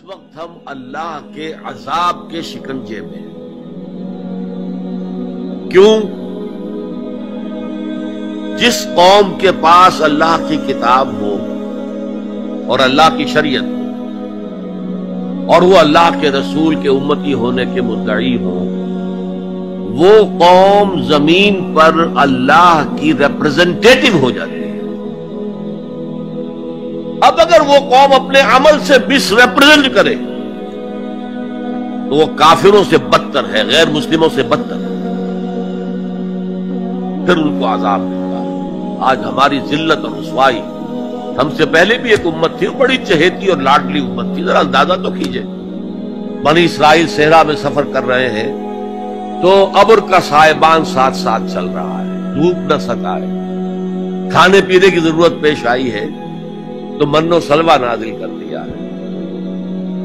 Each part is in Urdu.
وقت ہم اللہ کے عذاب کے شکنجے میں ہیں۔ کیوں؟ جس قوم کے پاس اللہ کی کتاب ہو اور اللہ کی شریعت اور وہ اللہ کے رسول کے امتی ہونے کے مدعی ہوں، وہ قوم زمین پر اللہ کی ریپرزنٹیٹو ہو جاتی ہے۔ اب اگر وہ قوم اپنے عمل سے مس ریپرزینٹ کرے تو وہ کافروں سے بدتر ہے، غیر مسلموں سے بدتر ہے، پھر ان کو عذاب ملتا ہے۔ آج ہماری ذلت اور رسوائی، ہم سے پہلے بھی ایک امت تھی، بڑی چہیتی اور لاڈلی امت تھی، ذرا اندازہ تو کیجئے۔ بنی اسرائیل صحرا میں سفر کر رہے ہیں تو ابر کا سائبان ساتھ ساتھ چل رہا ہے، دھوپ نہ ستائے، کھانے پینے کی ضرورت پیش آئی ہے تو من و سلوہ نازل کر دیا ہے،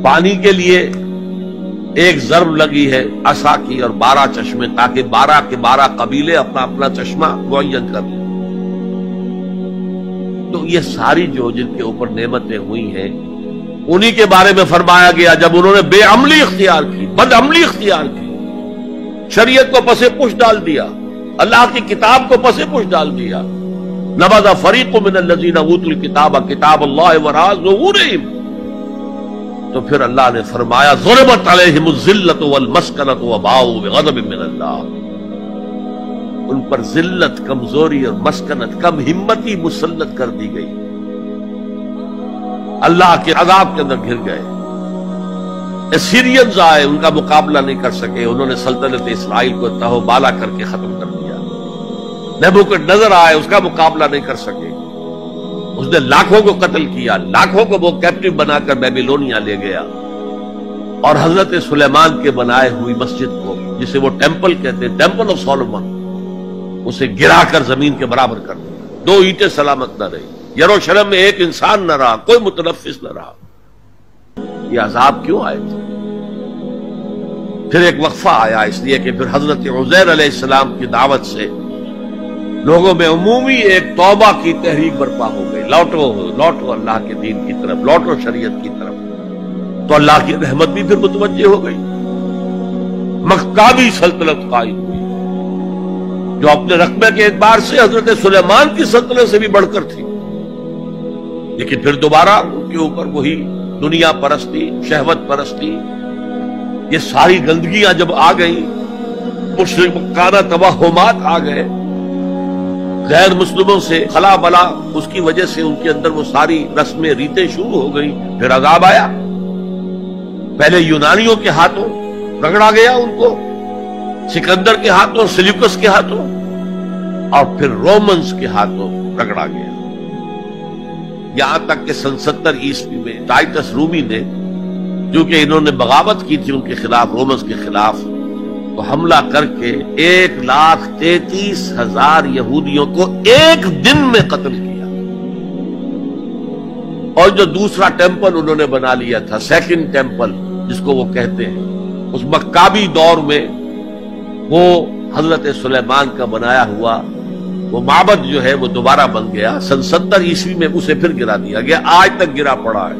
پانی کے لیے ایک ضرب لگی ہے عصا کی اور 12 چشمے، تاکہ 12 کے 12 قبیلے اپنا اپنا چشمہ معین کر لیں۔ تو یہ ساری جو جن کے اوپر نعمتیں ہوئی ہیں، انہی کے بارے میں فرمایا گیا جب انہوں نے بے عملی اختیار کی، بد عملی اختیار کی، شریعت کو پس پش ڈال دیا، اللہ کی کتاب کو پس پش ڈال دیا۔ نبذ فریق من الذین اوتوا الکتاب کتاب اللہ وراء ظہورہم، تو پھر اللہ نے فرمایا ضربت علیہم الذلۃ والمسکنۃ وباؤوا بغضب من اللہ، ان پر ذلت، کمزوری اور مسکنت، کم ہمتی مسلط کر دی گئی، اللہ کے عذاب کے اندر گر گئے۔ اسیرینز آئے، ان کا مقابلہ نہیں کر سکے، انہوں نے سلطنت اسرائیل کو تہو بالا کر کے ختم کر دیا۔ نیبوکڈنیزر آئے، اس کا مقابلہ نہیں کر سکے، اس نے لاکھوں کو قتل کیا، لاکھوں کو وہ کیپٹیو بنا کر بیبیلونیا لے گیا، اور حضرت سلیمان کے بنائے ہوئی مسجد کو، جسے وہ ٹیمپل کہتے ہیں، ٹیمپل آف سولومن، اسے گرا کر زمین کے برابر کر دیا، 2 اینٹیں سلامت نہ رہی، یروشلم میں ایک انسان نہ رہا، کوئی متنفس نہ رہا۔ یہ عذاب کیوں آئے تھے؟ پھر ایک وقفہ آیا، اس لیے کہ پھر حضرت عزیر علیہ السلام کی دعوت سے لوگوں میں عمومی ایک توبہ کی تحریک برپا ہو گئی، لوٹو لوٹو اللہ کے دین کی طرف، لوٹو شریعت کی طرف، تو اللہ کی رحمت بھی پھر متوجہ ہو گئی، مکابی سلطنت قائم ہوئی، جو اپنے رقبے کے اعتبار سے حضرت سلیمان کی سلطنت سے بھی بڑھ کر تھی، لیکن پھر دوبارہ ان کے اوپر وہی دنیا پرستی، شہوت پرستی، یہ ساری گندگیاں جب آ گئی، مشرکانہ توہمات آ گئے، غیر مسلموں سے خلا بلا، اس کی وجہ سے ان کے اندر وہ ساری رسمیں ریتیں شروع ہو گئی، پھر عذاب آیا۔ پہلے یونانیوں کے ہاتھوں رگڑا گیا ان کو، سکندر کے ہاتھوں، سیلیوکس کے ہاتھوں، اور پھر رومنز کے ہاتھوں رگڑا گیا، یہاں تک کہ 70 عیسوی میں ٹائٹس رومی نے، کیونکہ انہوں نے بغاوت کی تھی ان کے خلاف، رومنز کے خلاف، تو حملہ کر کے 1,33,000 یہودیوں کو ایک دن میں قتل کیا، اور جو دوسرا ٹیمپل انہوں نے بنا لیا تھا، سیکنڈ ٹیمپل جس کو وہ کہتے ہیں، اس مکابی دور میں وہ حضرت سلیمان کا بنایا ہوا وہ معبد جو ہے وہ دوبارہ بن گیا، سن 70 عیسوی میں اسے پھر گرا دیا گیا، آج تک گرا پڑا ہے،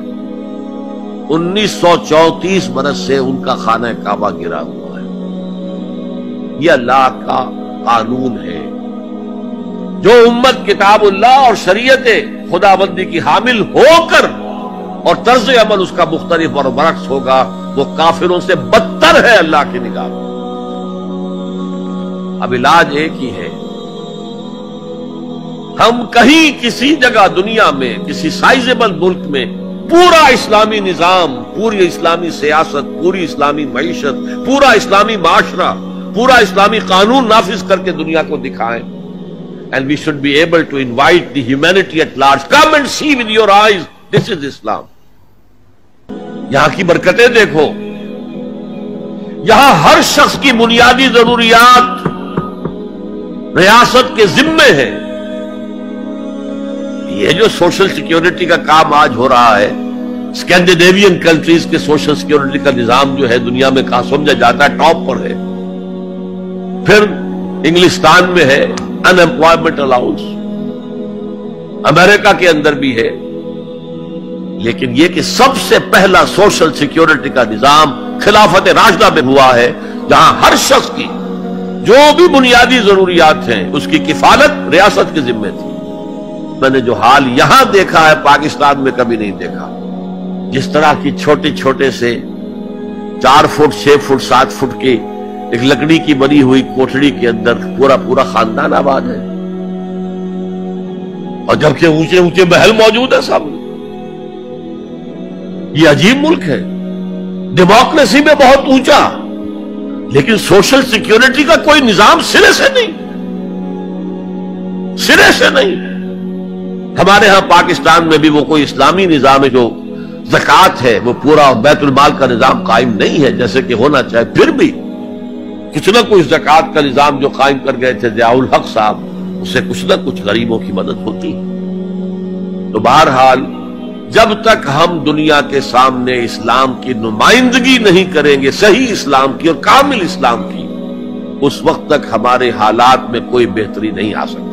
1934 برس سے ان کا خانہ کعبہ گرا ہوا ہے۔ یہ اللہ کا قانون ہے، جو امت کتاب اللہ اور شریعت خداوندی کی حامل ہو کر اور طرز عمل اس کا مختلف اور برعکس ہوگا، وہ کافروں سے بدتر ہے اللہ کی نگاہ میں۔ اب علاج ایک ہی ہے، ہم کہیں کسی جگہ دنیا میں کسی سائزیبل ملک میں پورا اسلامی نظام، پوری اسلامی سیاست، پوری اسلامی معیشت، پورا اسلامی معاشرہ، پورا اسلامی قانون نافذ کر کے دنیا کو دکھائیں، and we should be able to invite the humanity at large, come and see with your eyes, this is Islam۔ یہاں کی برکتیں دیکھو، یہاں ہر شخص کی بنیادی ضروریات ریاست کے ذمے ہے۔ یہ جو سوشل سیکیورٹی کا کام آج ہو رہا ہے، اسکینڈینیوین کنٹریز کے سوشل سیکیورٹی کا نظام جو ہے دنیا میں کہاں سمجھا جاتا ہے، ٹاپ پر ہے۔ پھر انگلستان میں ہے ان امپلائمنٹ الاؤنس، امریکہ کے اندر بھی ہے، لیکن یہ کہ سب سے پہلا سوشل سیکیورٹی کا نظام خلافت راشدہ میں ہوا ہے، جہاں ہر شخص کی جو بھی بنیادی ضروریات ہیں اس کی کفالت ریاست کے ذمے تھی۔ میں نے جو حال یہاں دیکھا ہے پاکستان میں کبھی نہیں دیکھا، جس طرح کی چھوٹے چھوٹے سے 4 فٹ 6 فٹ 7 فٹ کی ایک لکڑی کی بنی ہوئی کوٹڑی کے اندر پورا خاندان آباد ہے، اور جبکہ اونچے اونچے محل موجود ہے سامنے۔ یہ عجیب ملک ہے، ڈیموکریسی میں بہت اونچا، لیکن سوشل سیکیورٹی کا کوئی نظام سرے سے نہیں، سرے سے نہیں۔ ہمارے ہاں پاکستان میں بھی وہ کوئی اسلامی نظام ہے جو زکوٰۃ ہے، وہ پورا بیت المال کا نظام قائم نہیں ہے جیسے کہ ہونا چاہے، پھر بھی کچھ نہ کچھ زکوٰۃ کا نظام جو قائم کر گئے تھے ضیاء الحق صاحب، اس سے کچھ نہ کچھ غریبوں کی مدد ہوتی ہے۔ تو بہرحال جب تک ہم دنیا کے سامنے اسلام کی نمائندگی نہیں کریں گے، صحیح اسلام کی اور کامل اسلام کی، اس وقت تک ہمارے حالات میں کوئی بہتری نہیں آ سکتی۔